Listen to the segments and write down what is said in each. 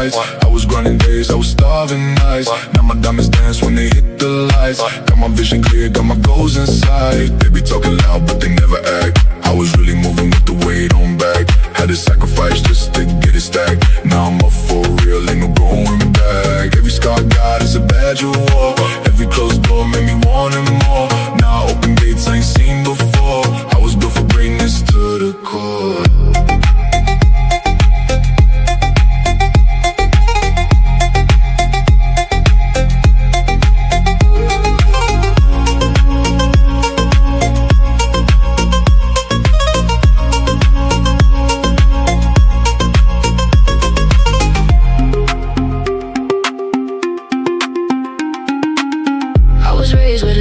nights. I was grinding days, I was starving nights. Now my diamonds dance when they hit the lights. Got my vision clear, got my goals in sight. They be talking loud but they never act. I was really moving with the weight on back. Had to sacrifice just to get it stacked. Now I'm up for real, ain't no going back. Every scar I got is a badge of war. Every closed door made me wanting more. Now I open gates I ain't seen before. I was built for greatness to the core.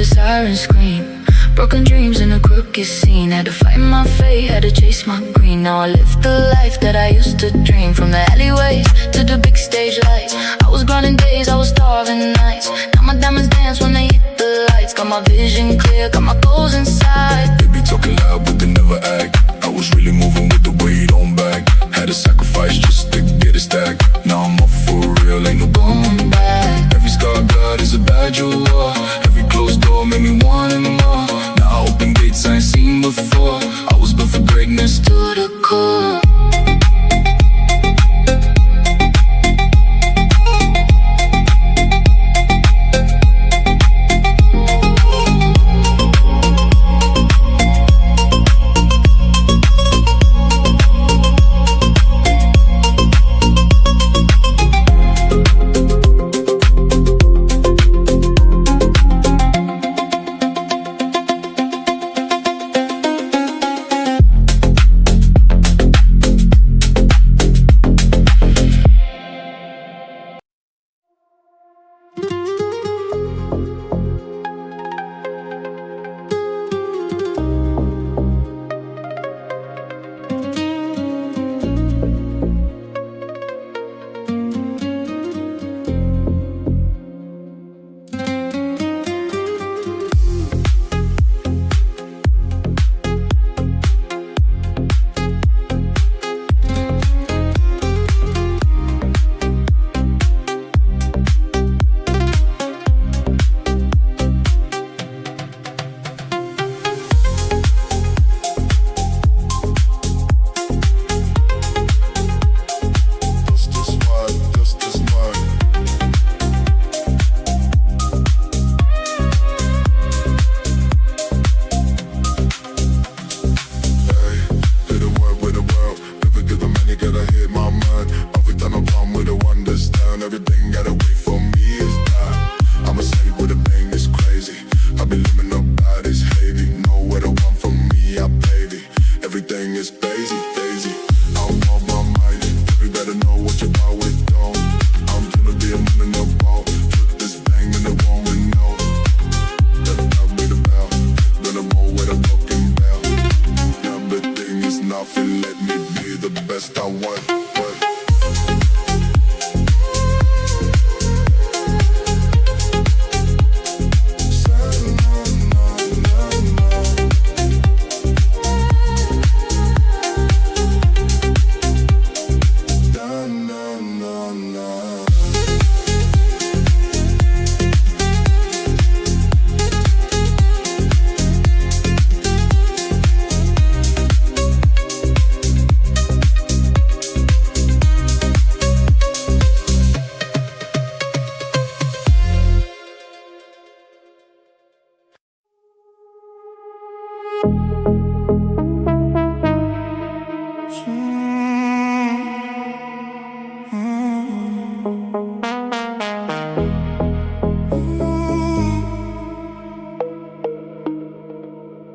Siren scream, broken dreams in a crooked scene. Had to fight my fate, had to chase my green. Now I live the life that I used to dream. From the alleyways to the big stage lights. I was grinding days, I was starving nights. Now my diamonds dance when they hit the lights. Got my vision clear, got my goals inside. They be talking loud but they never act. I was really moving with the weight on back. Had to sacrifice just to get it stacked. Now I'm up for real, ain't no going back. Every scar I got is a badge of war. Every closed door made me wanting more. Now I open gates I ain't seen before. I was built for greatness to the core.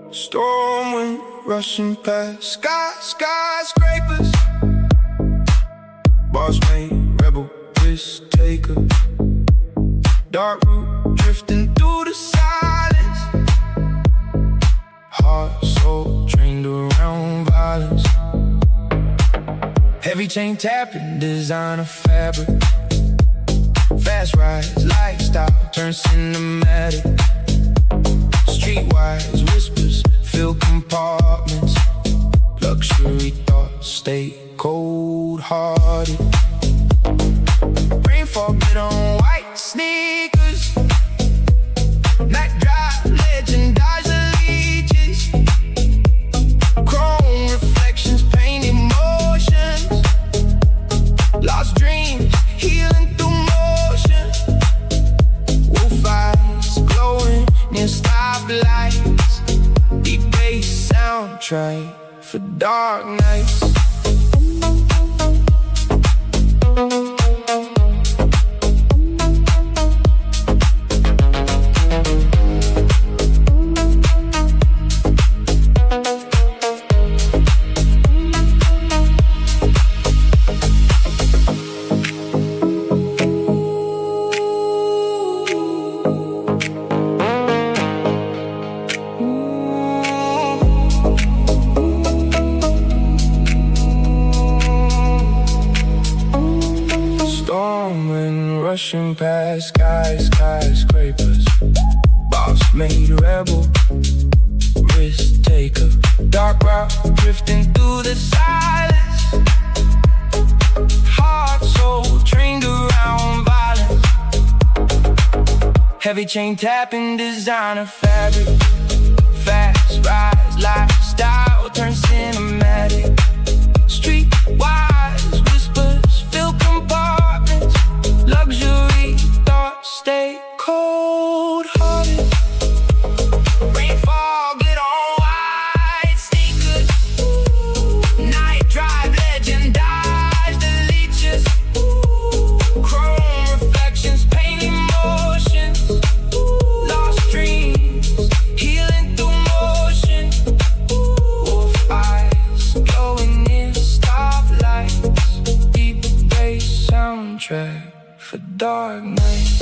Storm wind rushing past skyscrapers. Boss man, rebel, risk taker. Dark route drifting through the silence. Heart, soul, trained around violence. Heavy chain tapping, designer fabric. Fast rides, lifestyle, turn cinematic. Streetwise whispers fill compartments. Luxury thoughts stay cold-hearted. get on white sneakers. Night drive, legendize the leeches. Chrome reflections, paint emotions. Lost dreams, healing through motion. Wolfeyes glowing near stoplights. Deep bass soundtrack for dark nights. Storm wind rushing past skyscrapers. Boss made rebel, risk taker. Dark route drifting through the silence. Heart soul trained around violence. Heavy chain tapping, designer fabric. Fast rise lifestyle turns cinematic. Streetwise whispers fill compartments. Luxury thoughts stay cold-hearted. Rainfall, get on white sneakers. Night drive, legendize the leeches. Chrome reflections, paint emotions. Lost dreams, healing through motion. Wolf eyes glowing near stoplights. Deep bass soundtrack for dark nights.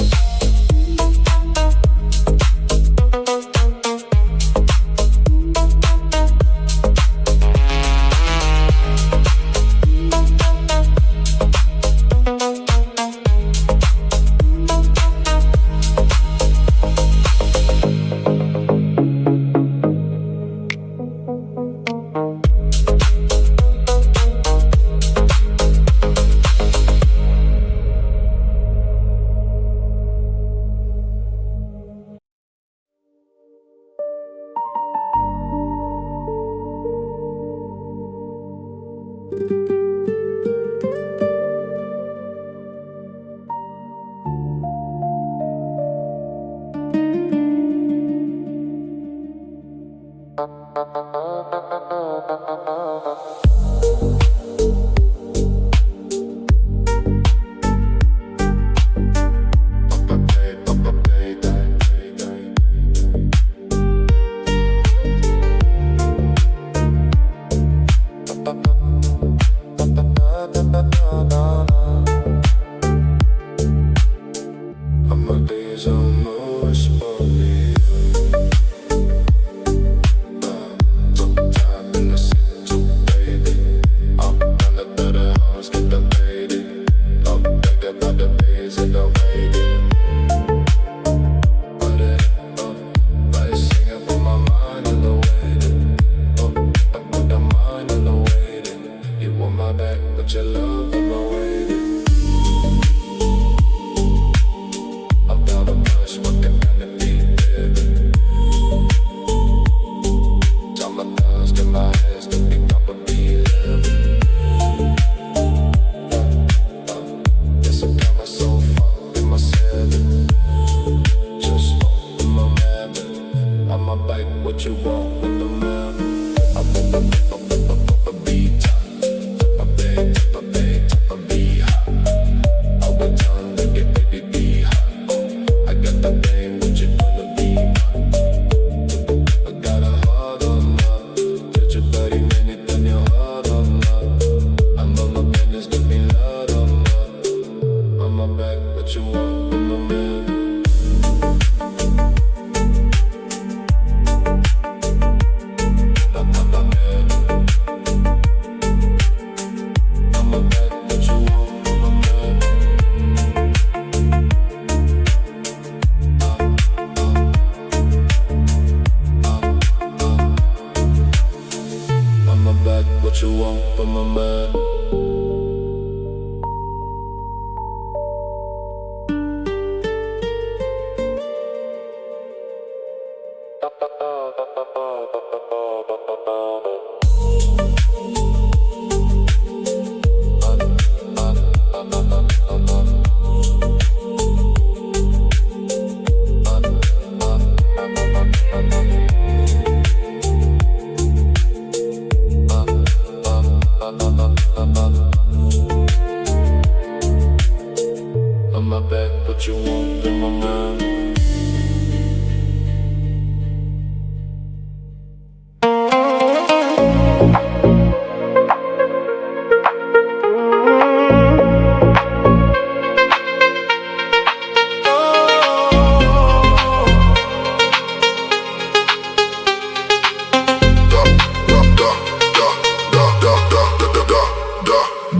my back, but you won't in my mind.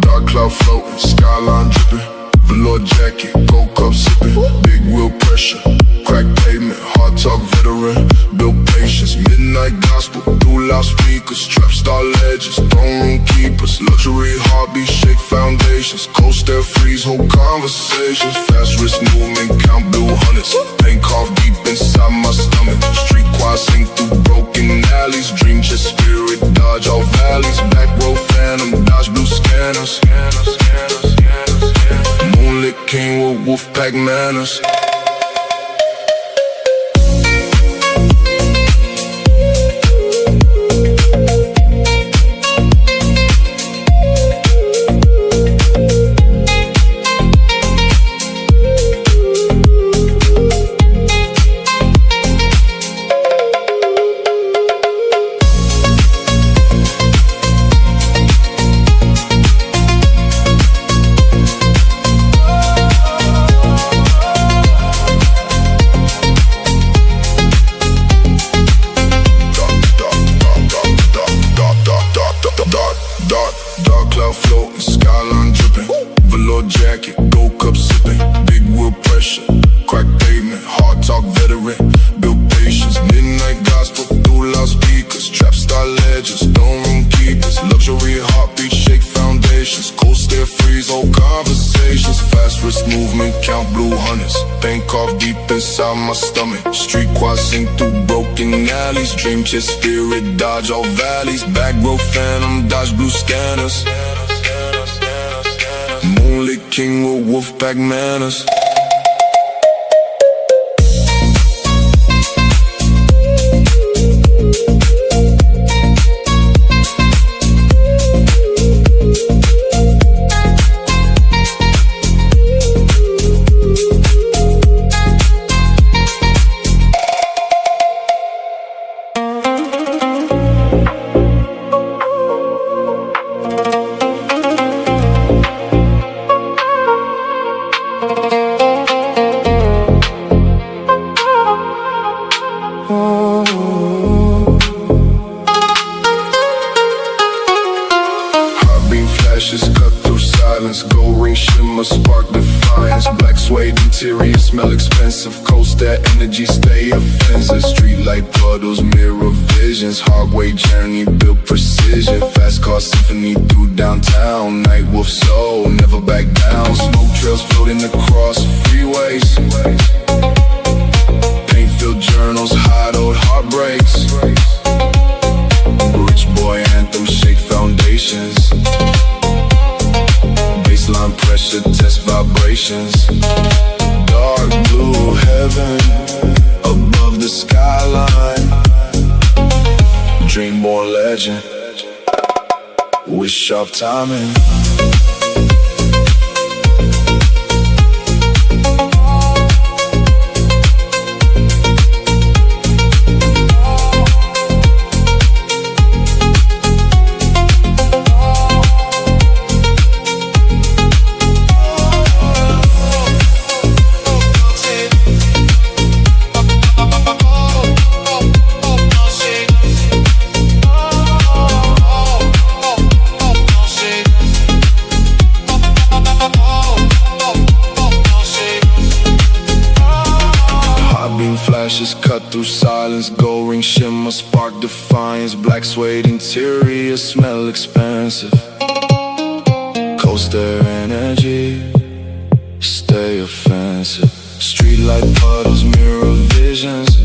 Dark cloud floating, skyline dripping, velour jacket, gold cup sipping, big wheel pressure, crack pavement, hard talk veteran, build patience, midnight gospel, through loudspeakers, trap star legends, throne room keepers, luxury heartbeat, shake foundations, cold stare freeze, whole conversations, fast wrist movement, count blue hundreds, pain carved deep inside my stomach, street choir sing through broken alleys, dream just spirit, dodge all valleys, back row phantom, dodge blue scanners, moonlit king with wolf pack manners. Dark cloud floating, skyline dripping, velour jacket, gold cup sipping, big wheel pressure, crack pavement, hard talk veteran, build patience, midnight gospel, through loudspeakers, trap star legends, throne room keepers, luxury heartbeat, shake foundations, cold stare freeze, old conversations, fast wrist movement, count blue hundreds, pain carved deep inside my stomach, street choir sing through broken alleys, dream chase spirit, dodge all valleys, back row phantom, dodge blue scanners, moonlit king with wolf pack manners. Cut through silence, gold ring shimmer, spark defiance, black suede interior, smell expensive, coast that energy, stay offensive, street light puddles, mirror visions, hard way journey, built precision, fast car symphony through downtown, night wolf soul, never back down, smoke trails floating across freeways, paint filled journals, hide old heartbreaks, rich boy anthem, shake foundations, baseline pressure, test vibrations, dark blue heaven above the skyline, dream-born legend with sharp timing. Flashes cut through silence, gold ring shimmer, spark defiance, black suede interior, smell expensive, coaster energy, stay offensive, street light puddles, mirror visions,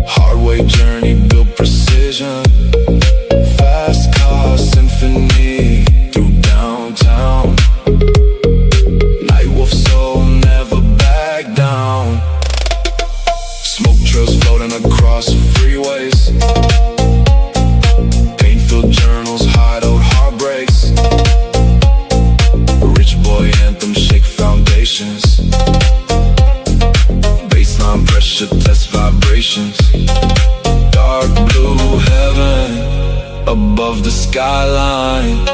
hard way journey, built precision, fast car symphony through downtown, night wolf soul, never back down. Smoke trails floating across freeways, pain-filled journals, hide old heartbreaks, rich boy anthem, shake skyline.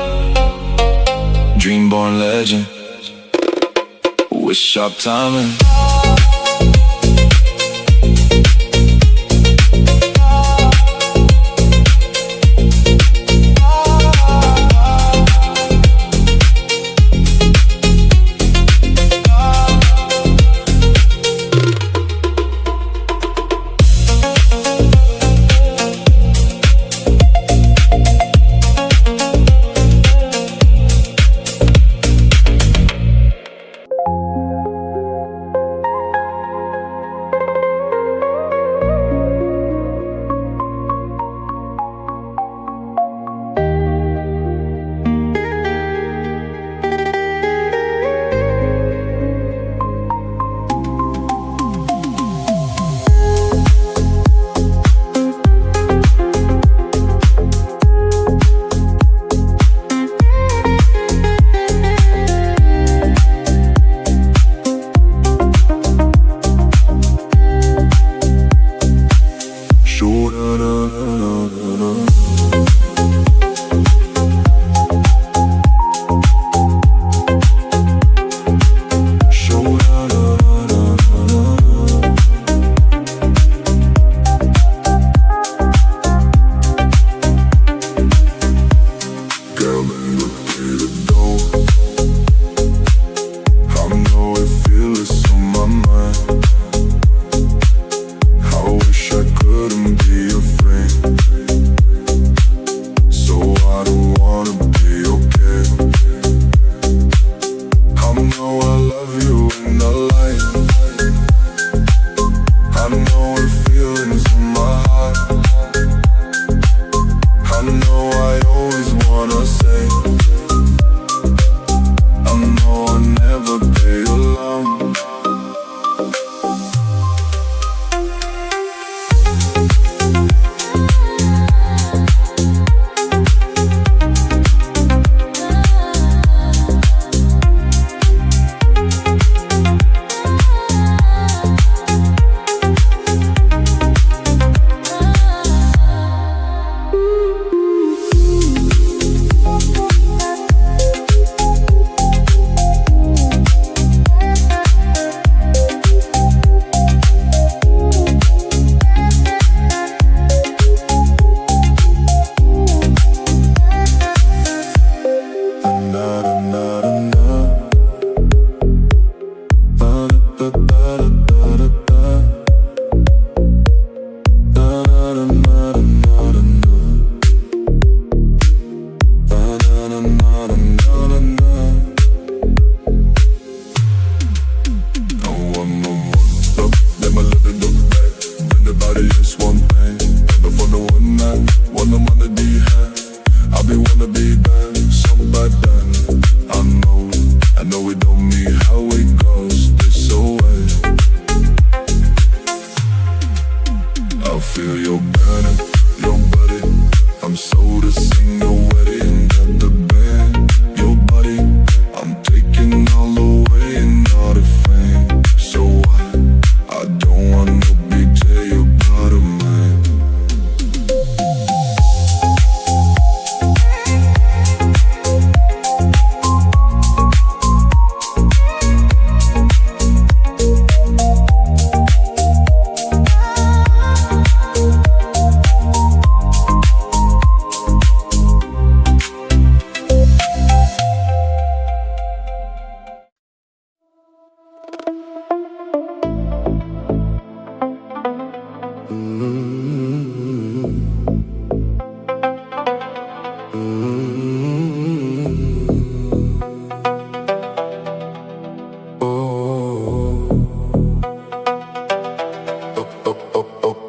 Dream-born legend with sharp timing.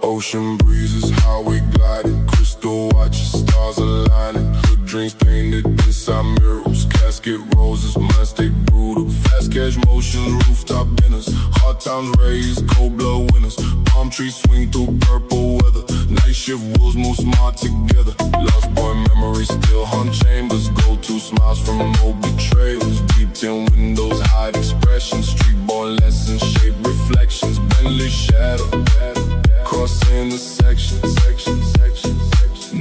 Ocean breezes, how we gliding. Crystal watches, stars aligning. Hood dreams painted inside murals. Casket roses, mine stay brutal. Fast cash motions, rooftop dinners. Hard times raised, cold blood winners. Palm trees swing through purple weather. Night shift wolves move smart together. Lost boy memories still haunt chambers. Go-to smiles from no betrayals. Deep tin windows hide expressions. Street born lessons shape reflections. Bentley shadow. Cross intersection,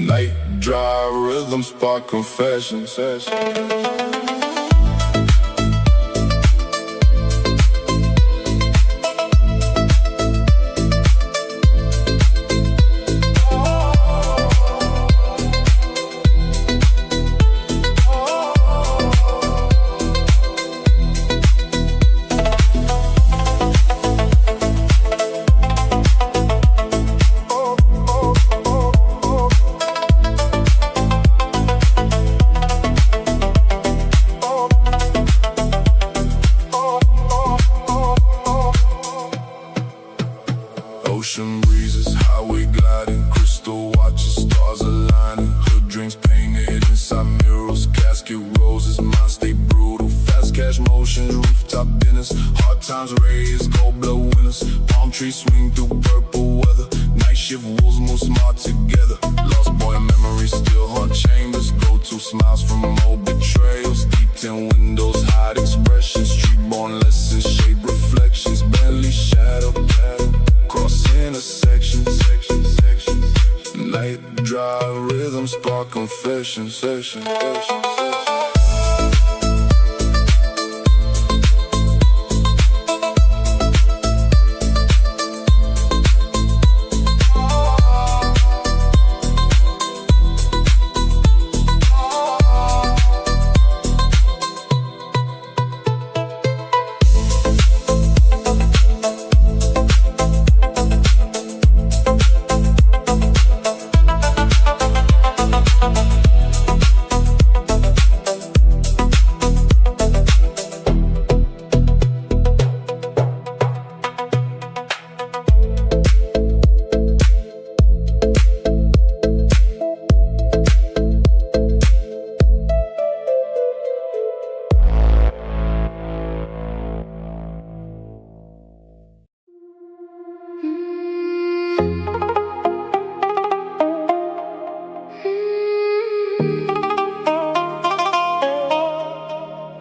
night drive rhythm. rhythm, spark confessions. Ocean breezes, highway gliding, crystal watches, stars aligning, hood dreams painted inside murals, casket roses, mind stay brutal, fast cash motions, rooftop dinners, hard times raised, cold blood winners, palm trees swing through purple weather, night shift wolves move smart together, lost boy memories still haunt chambers, go-to smiles from old betrayals, deep tin windows hide expressions, street-born lessons shape reflections, Bentley shadow cross intersections, night drive rhythm, spark confessions,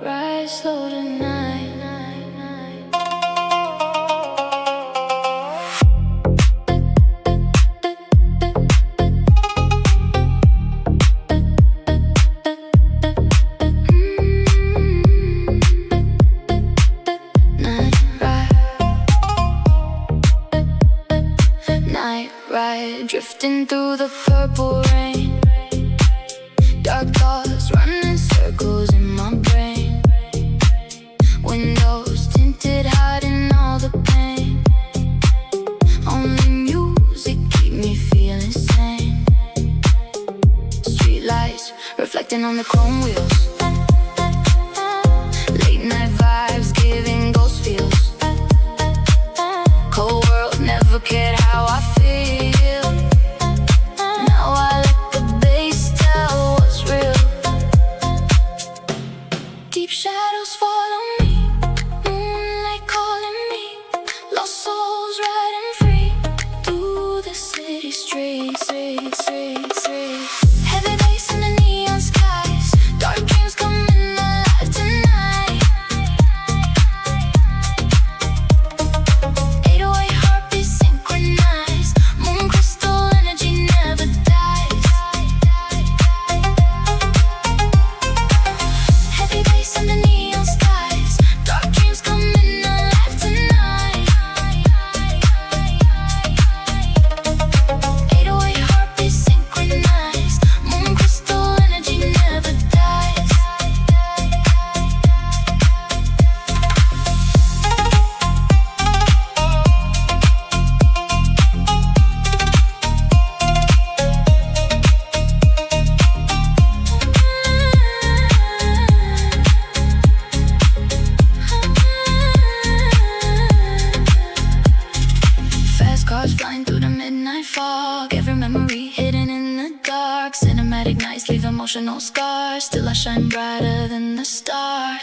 Ride slow tonight. Night ride, drifting through the purple rain. Dark thoughts running circles in my brain. Windows tinted, hiding all the pain. Only music keep me feeling sane. Street lights reflecting on the chrome wheels. Late night vibes giving ghost feels. Cold world never cared how I feel. Now I let the bass tell what's real. Deep shadows follow me, moonlight calling me. Lost souls riding free through the city streets. Heavy bass in the neon skies, dark dreams coming alive tonight. 808 heartbeats synchronized, moon crystal energy never dies. Heavy bass in the neon skies, dark dreams coming alive tonight. 808 heartbeats synchronized, moon crystal energy never dies. Fast cars flying through the midnight fog, every memory hidden in the dark. Cinematic nights leave emotional scars, still I shine brighter than the stars.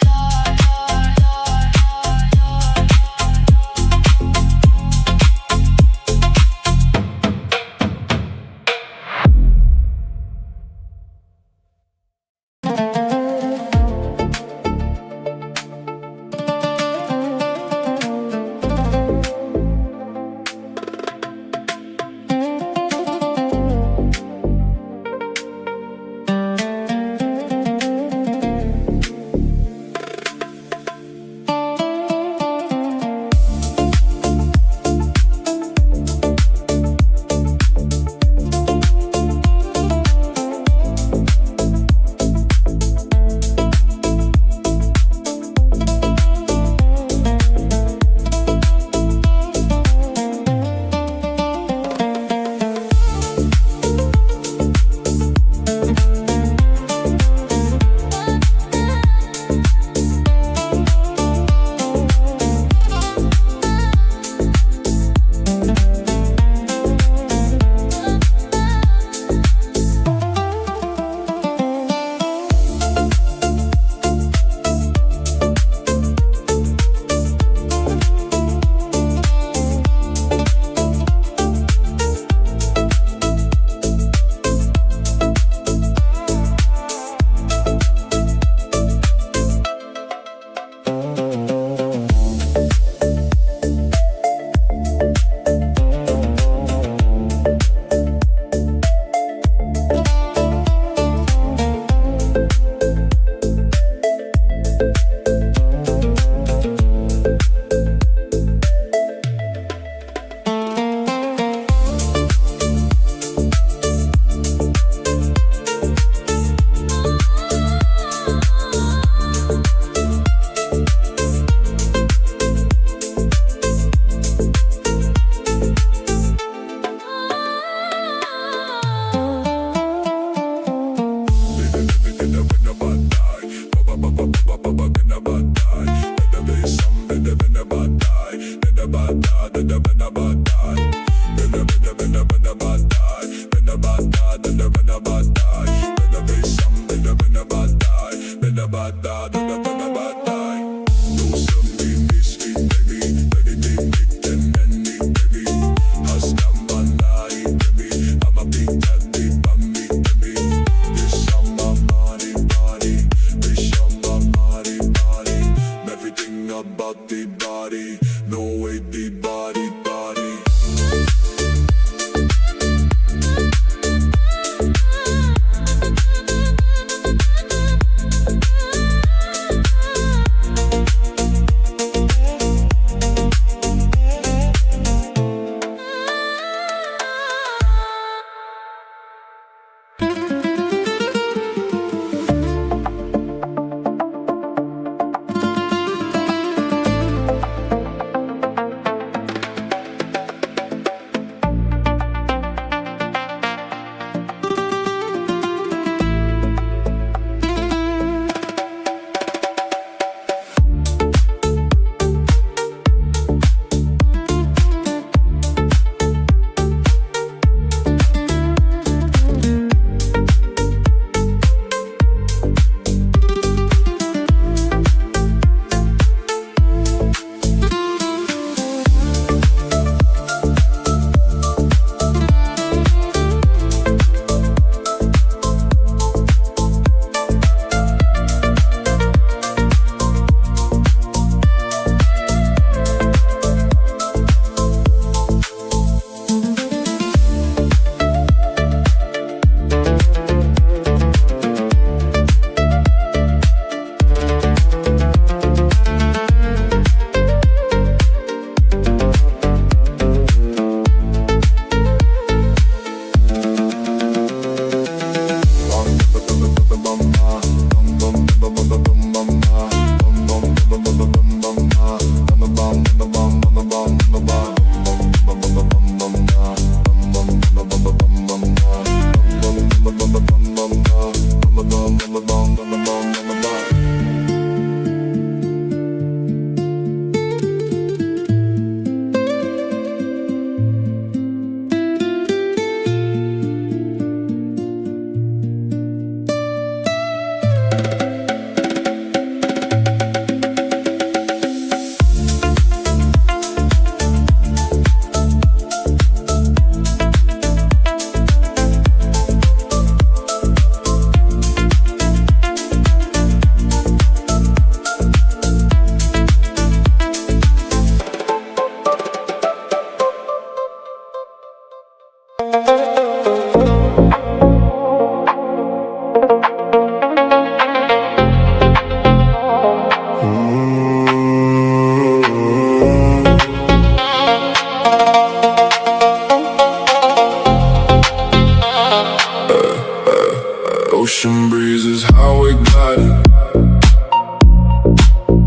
Ocean breezes, highway gliding,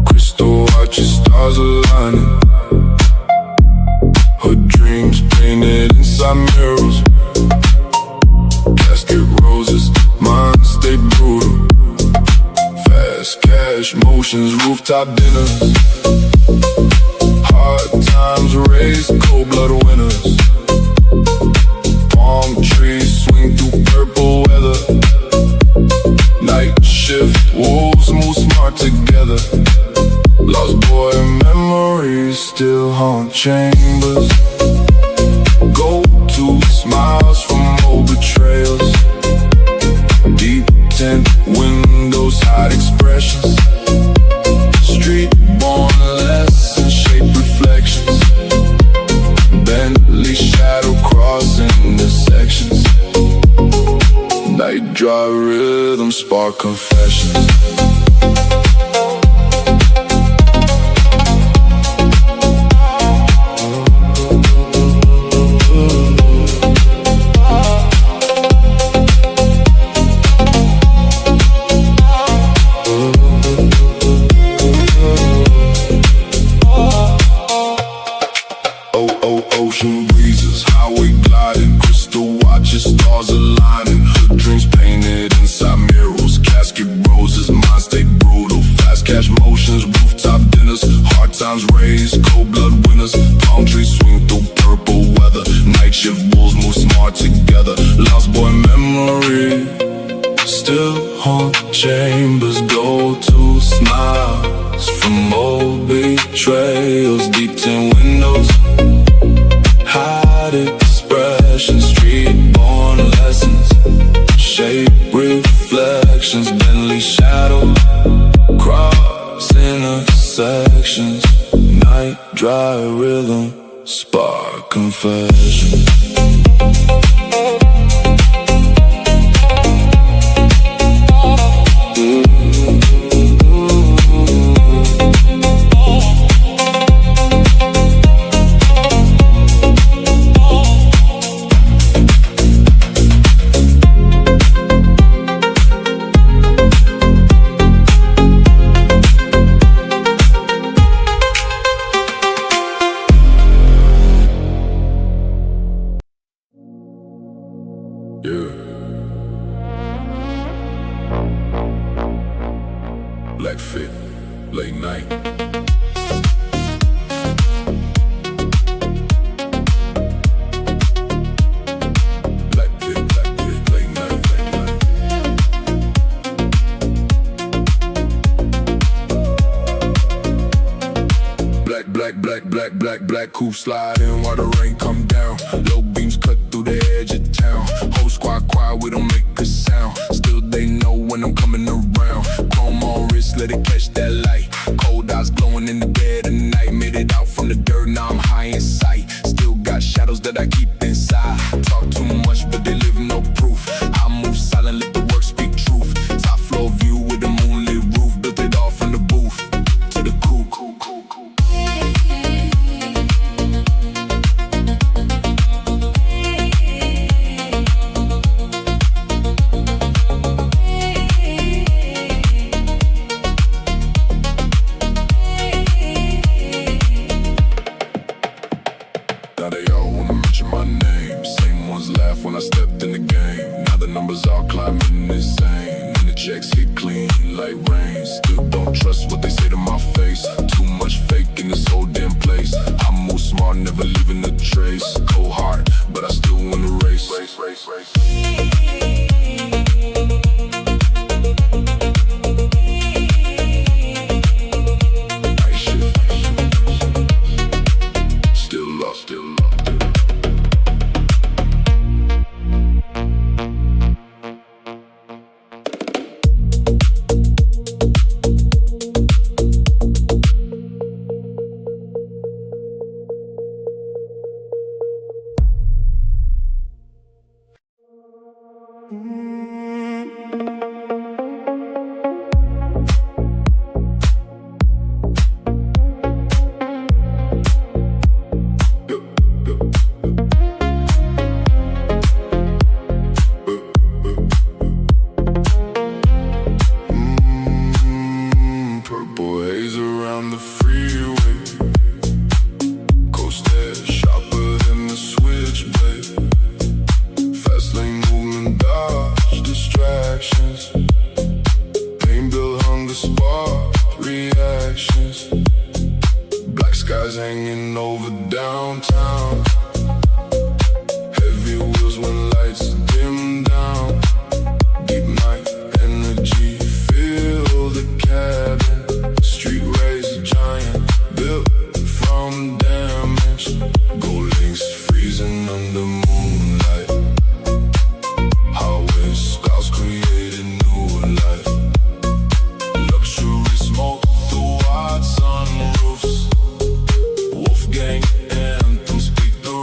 crystal watches, stars aligning, her dreams painted inside mirrors, casket roses, mine stay brutal, fast cash motions, rooftop dinners, hard times raise, cold blood winners, palm trees swing through purple weather, night shift, wolves move smart together, lost boy memories still haunt chambers, go-to smiles from old betrayals, deep tint windows hide expressions, street-born lesson shape reflections, Bentley shadow crossing intersections, night drive rhythm spark confessions. Ocean breezes, highway gliding, crystal watches, stars aligning, her dreams painted inside mirrors, casket roses, mine stay brutal, fast cash motions, rooftop dinners, hard times raised, cold blood winners, palm palm trees swing through purple weather. Night shift bulls move smart together. Lost boy memory still haunt chambers. Go-to smiles from old betrayals. Deep tin windows hide expressions. Street-born lessons shape reflections. Bentley shadow cross intersections. Night dry rhythm spark confession. Black fit, late night. Black fit, late night, late night. Black coupe sliding while the rain come down. Low beams cut through the edge of town. Whole squad quiet, we don't make a sound. Still they know when I'm coming around. Chrome on wrist, let it catch that light. Cold eyes glowing in the dead of night. Made it out from the dirt, now I'm high in sight. Still got shadows that I keep inside. Talk too much, but they live no proof. I move silent, let the work speak truth. Top floor view with the moonlit roof. Built it all from the booth to the coupe. Now they all wanna mention my name. Same ones laugh when I stepped in the game. Now the numbers all climbing insane. And the checks hit clean like rain. Still don't trust what they say to my face. Too much fake in this whole damn place. I move smart, never leaving a trace. Cold heart, but I still wanna race. Night shift. Still lost. Purple haze around the freeway. Coast air sharper than the switchblade. Fast lane movement, dodge distractions. Pain build hunger, spark reactions. Black skies hanging over downtown. Heavy wheels when lights dim down. Deep night energy, fill the cabin. Street race giant, built from damage. Gold links freezing under moonlight. Highway scars created new life. Luxury smoke through wide sunroofs. Wolfgang anthems speak the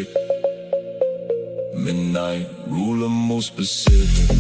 sick. Midnight ruler, most specific.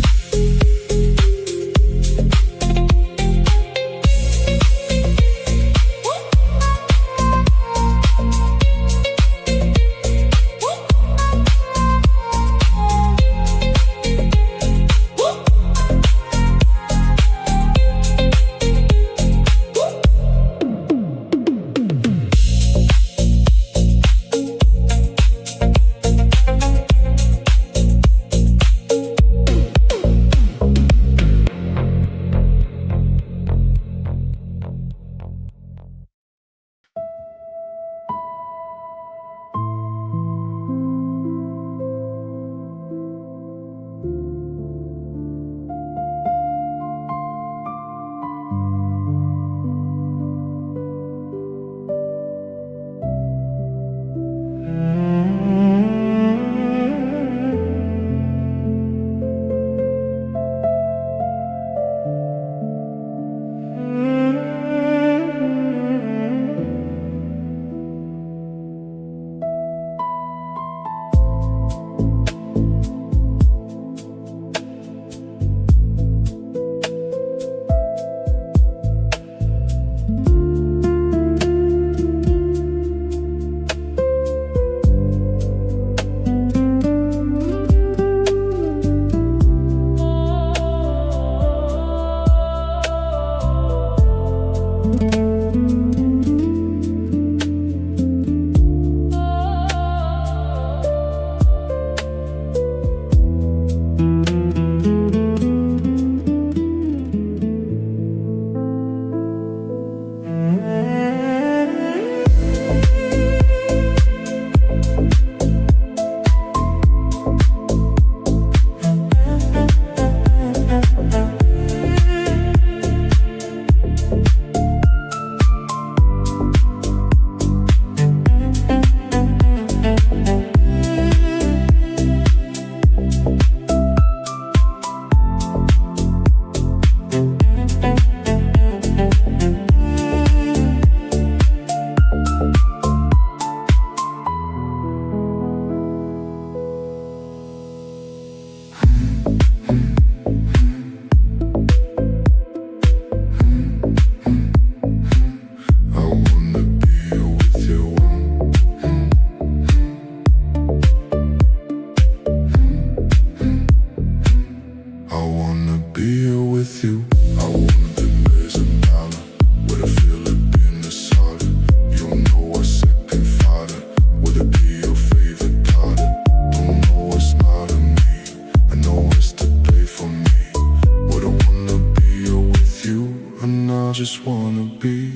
Just wanna be.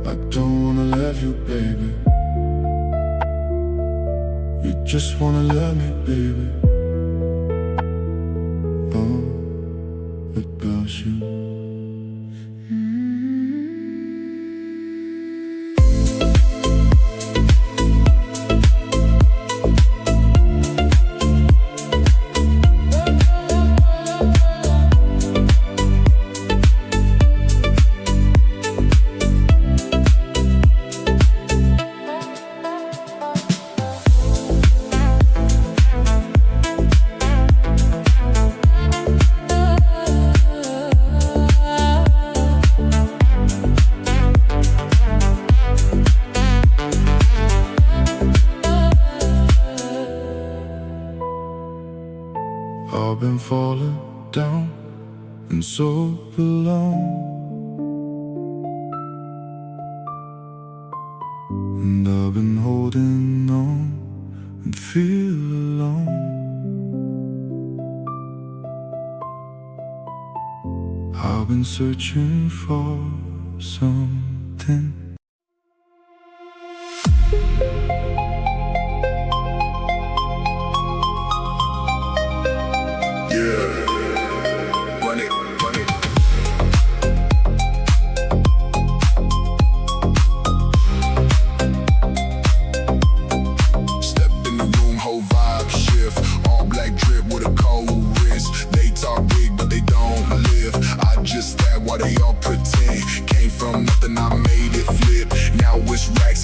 I don't wanna love you, baby. You just wanna love me, baby. Oh, about you. I've been falling down and so alone, and I've been holding on and feel alone. I've been searching for something.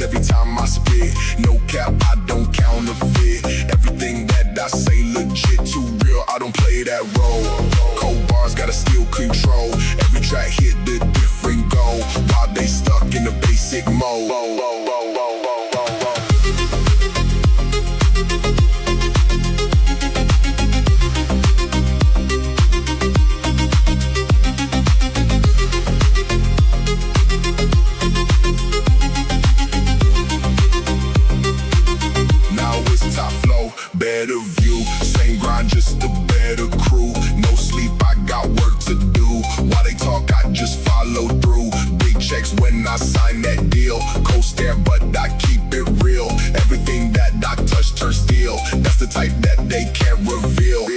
Every time I spit. No cap, I don't counterfeit. Everything that I say legit, too real, I don't play that role. Cold bars gotta steal control. Every track hit the different goal, while they stuck in the basic mode. Better view, same grind, just a better crew. No sleep, I got work to do. While they talk, I just follow through. Big checks when I sign that deal. Co-stare, but I keep it real. Everything that I touch turns steel. That's the type that they can't reveal.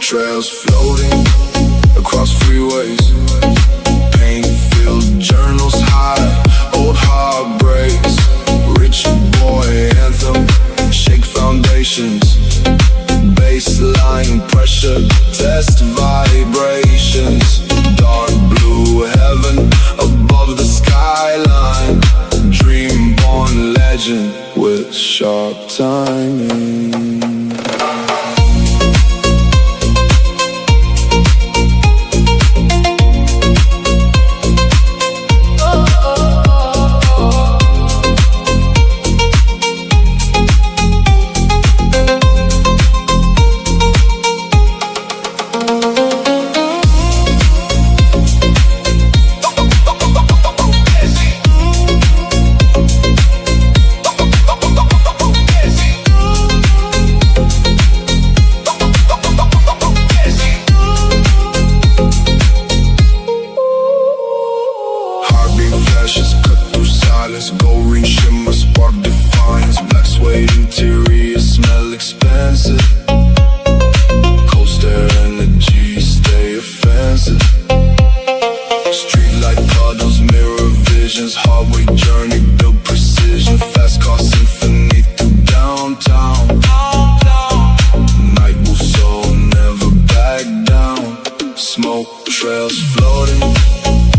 Trails floating across freeways, pain-filled journals high, old heartbreaks, rich boy anthem, shake foundations, baseline pressure, test vibrations, dark blue heaven above the skyline, dream-born legend with sharp timing. Gold ring shimmer, spark defiance. Black suede interior, smell expensive. Coaster energy, stay offensive. Streetlight puddles, mirror visions. Hardway journey, build precision. Fast car symphony through downtown. Night moves so never back down. Smoke trails floating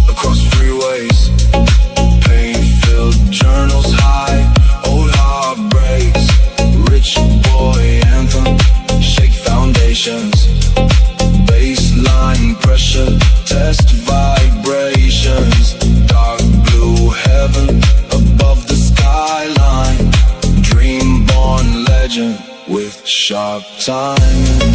across freeways, journals high, old heartbreaks, rich boy anthem, shake foundations, baseline pressure, test vibrations, dark blue heaven above the skyline, dream-born legend with sharp timing.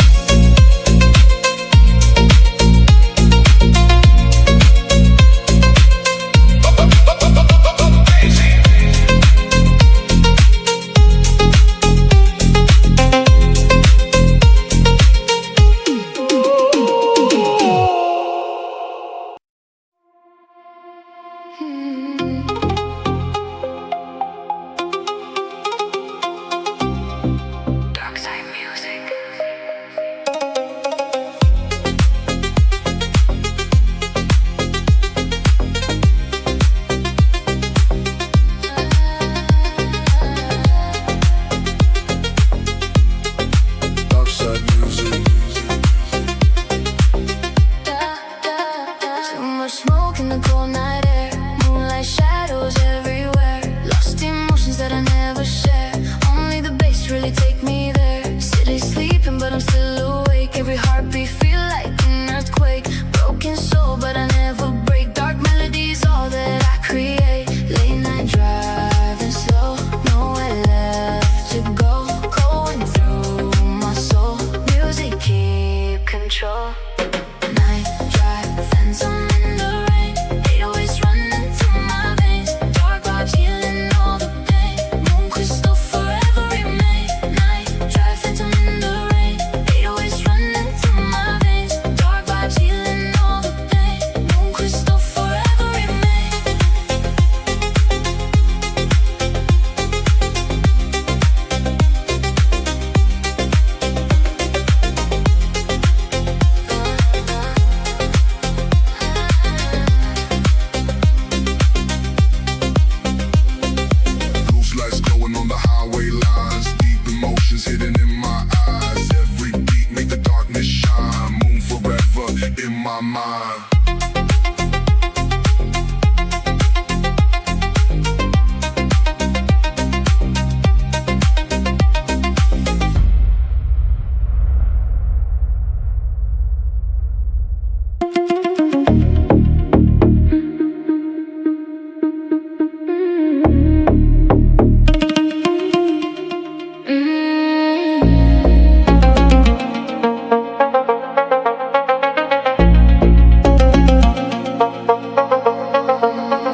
In the cold cold night air, moonlight shadows everywhere. Lost emotions that I never share. Only the bass really take me there. City sleeping but I'm still awake. Every heartbeat feel like an earthquake. Broken soul but I never break. Dark melodies all that I create. Late night driving slow, nowhere left to go. Going through my soul, music keep control. Night drive, phantom in the rain. 808s running through my veins. Dark vibes healing all the pain. Moon crystal forever remain. Night drive, phantom in the rain. 808s running through my veins. Dark vibes healing all the pain. Moon crystal forever remain. Those lights glowing on the highway lines. Deep emotions hidden in my eyes. Every beat make the darkness shine. Moon forever in my mind.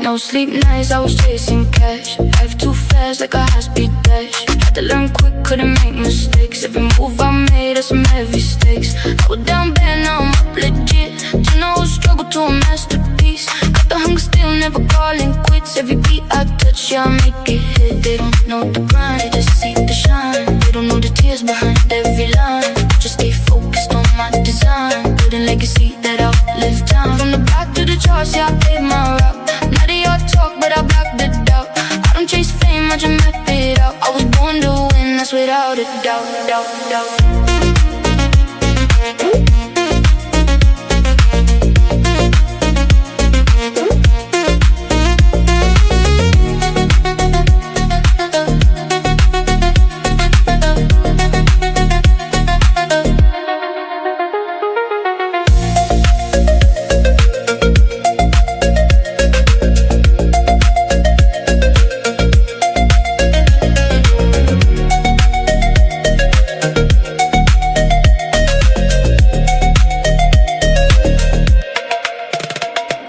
No sleep nights, I was chasing cash. Life too fast, like a high-speed dash. Had to learn quick, couldn't make mistakes. Every move I made had some heavy stakes. I was down bad, now I'm up legit. Turn a whole struggle to a masterpiece. Got the hunger still, never calling quits. Every beat I touch, yeah, I make it hit. They don't know the grind, they just see the shine. They don't know the tears behind every line. Just stay focused on my design. Building legacy that outlive time. From the back to the charts, yeah, I paved my route. Now they all talk, but I block the doubt. I don't chase fame, I just map it out. I was born to win, that's without a doubt, doubt.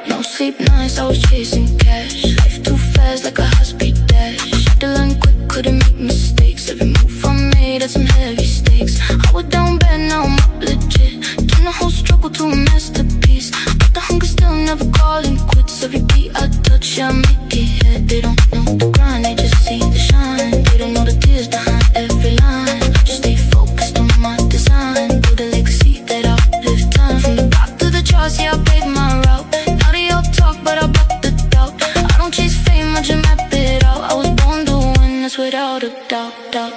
No sleep nights, I was chasing cash. Life too fast, like a high-speed dash. Had to learn quick, couldn't make mistakes. Every move I made had some heavy stakes. I was down bad, now I'm up legit. Turn the whole struggle to a masterpiece. Got the hunger still, never calling quits. Every beat I touch, yeah, I make it hit. They don't know the grind, they just see the shine. They don't know the tears behind every line. Just stay focused on my design. Build a legacy that outlive time. From the back to the charts, yeah, I paved my route. Now they all talk, but I block the doubt. I don't chase fame, I just map it out. I was born to win, that's without a doubt, doubt.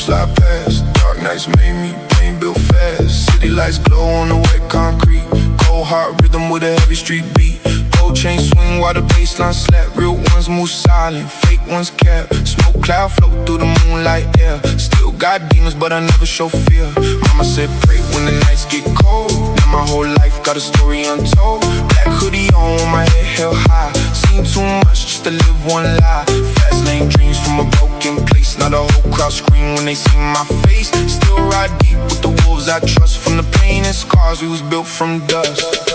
slide past. Dark nights made me pain built fast. City lights glow on the wet concrete. Cold heart rhythm with a heavy street beat. Gold chain swing while the bassline slap. Real ones move silent, fake ones cap. Smoke cloud float through the moonlight air. Still got demons but I never show fear. Mama said pray when the nights get cold. Now my whole life got a story untold. Black hoodie on, my head held high. Seen too much just to live one lie. Fast lane dreams from a broken place. Now the whole crowd scream when they see my face. Still ride deep with the wolves I trust. From the pain and scars, we was built from dust.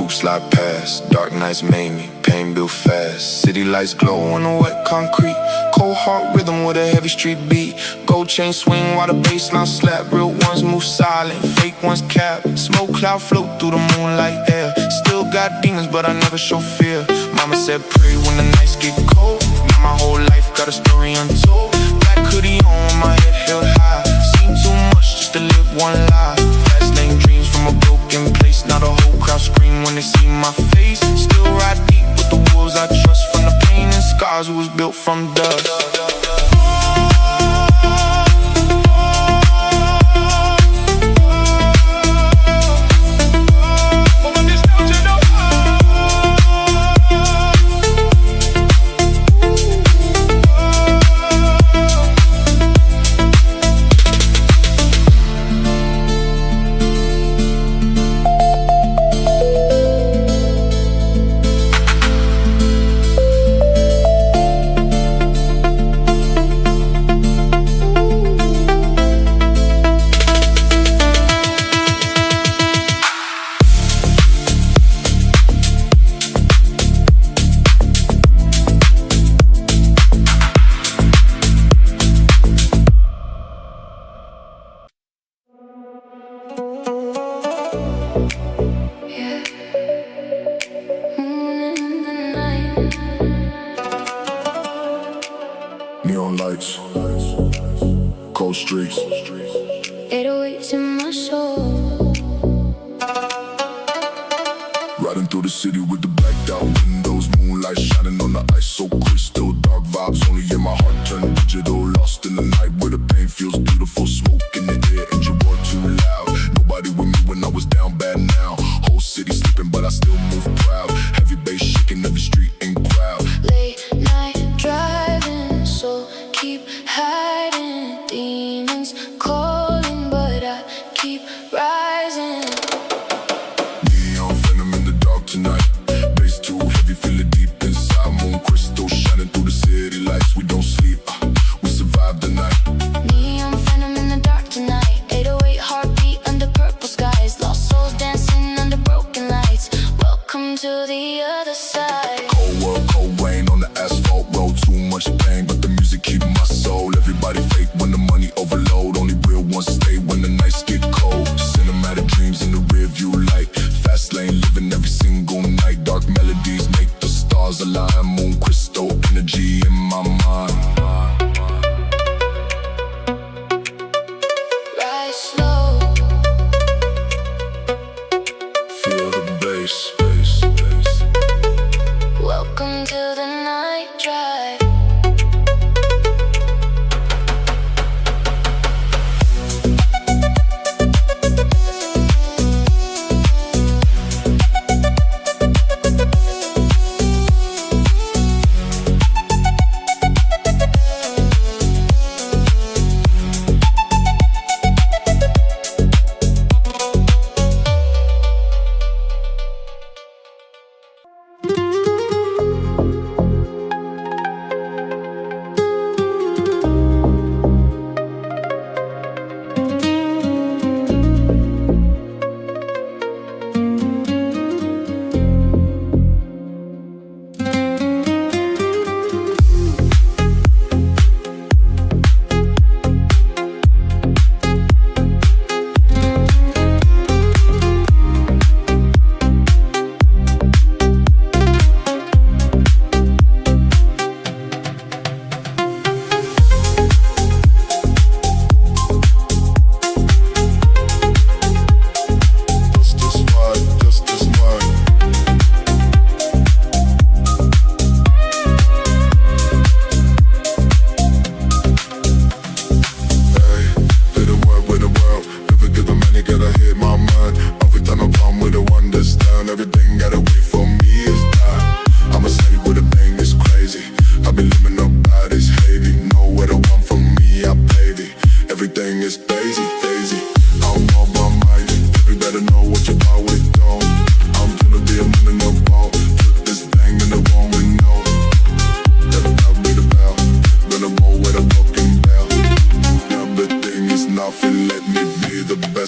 Slide past, dark nights made me, pain built fast. City lights glow on the wet concrete. Cold heart rhythm with a heavy street beat. Gold chain swing while the bassline slap. Real ones move silent, fake ones cap. Smoke cloud float through the moonlight air. Still got demons but I never show fear. Mama said pray when the nights get cold. Now my whole life got a story untold. Black hoodie on, my head held high. Seen too much just to live one lie. Fast lane dreams from a broken place. Now the whole crowd scream when they see my face. Still ride deep with the wolves I trust. From the pain and scars, it was built from dust. Neon lights, cold streets. 808s in my soul. Riding through the city with the blacked out windows. Moonlight shining on the ice so crystal. Dark vibes only in my heart turn digital. Lost in the night where the pain feels beautiful. Smoke in the air, engine roar too loud. Nobody with me when I was down bad now. Whole city sleeping but I still move proud. Heavy bass shaking every street and crowd. Late night driving, so keep hiding. Demons calling, but I keep rising. Neon venom in the dark tonight. Bass too heavy, feel it deep inside. Moon crystal shining through the city lights. We don't sleep, we survive the night. Neon venom in the dark tonight. 808 heartbeat under purple skies. Lost souls dancing under broken lights. Welcome to the other side. Cold world, cold rain on the asphalt road. Too much pain, but the music keep my soul. Everybody fake when the money overload. Only real ones stay when the nights get cold. Cinematic dreams in the rear view light. Fast lane living every single night. Dark melodies make the stars align. Moon crystal energy in my mind. Ride slow. Feel the bass, bass, bass. Welcome to the night drive.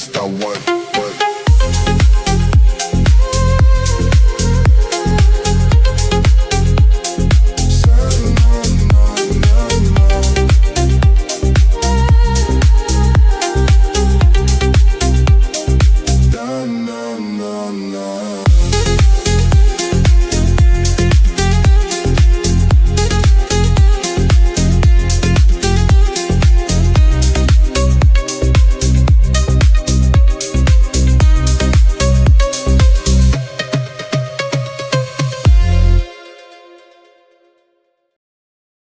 best I want.